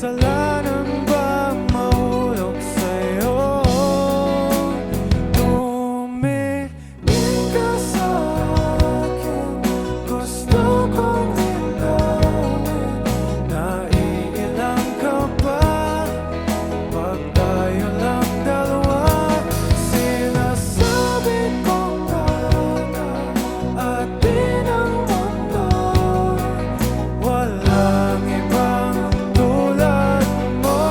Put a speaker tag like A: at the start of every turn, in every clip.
A: Kasalanan bang mahulog sa'yo? Tumingin ka sa'kin, gusto kong ilawin. Naiilang ka ba pag tayo lang dalawa? Sinasabi ko nga na atin ang mundo, walang ibang tulad mo.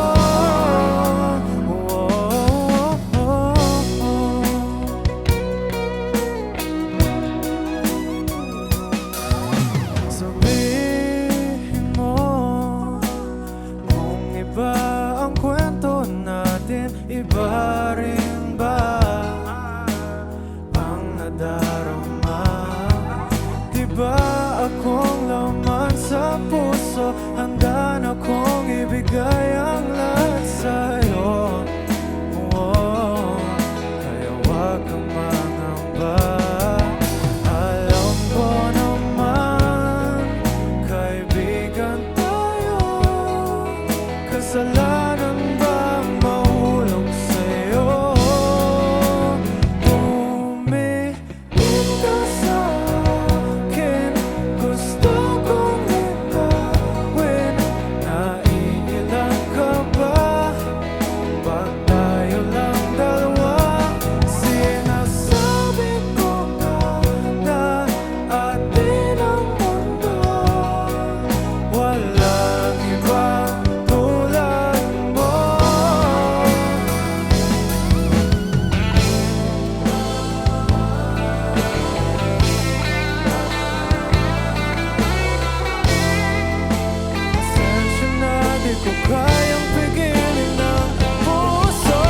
A: Sabihin mo kung iba ang kwento natin, iba rin ba ang nadarama? Diba akong laman sa puso, handa na kong ibigay ang lahat sa'yo. Kaya wag kang mangamba. Alam ko naman, kaibigan tayo. Kasalanan bang mahulog sa'yo? Tumingin ka sa'kin, gusto kong ilawin. Naiilang ka ba pag tayo lang dalawa? Sinasabi ko nga na atin ang mundo, walang ibang tulad mo. Pasensya na, di ko kayang pigilin ang puso.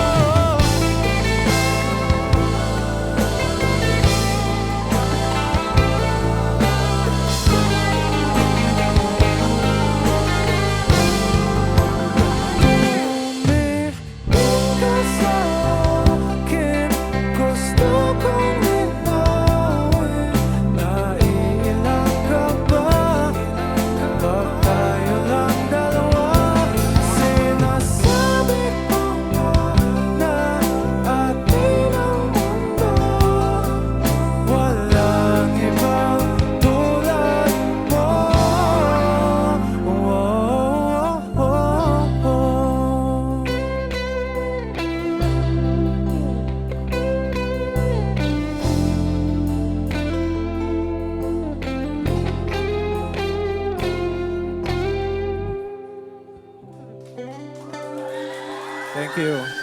A: Tumingin ka sa'kin, gusto kong ilawin. Naiilang ka ba pag tayo lang dalawa? Sinasabi ko nga na atin ang mundo, walang ibang tulad mo. Thank you.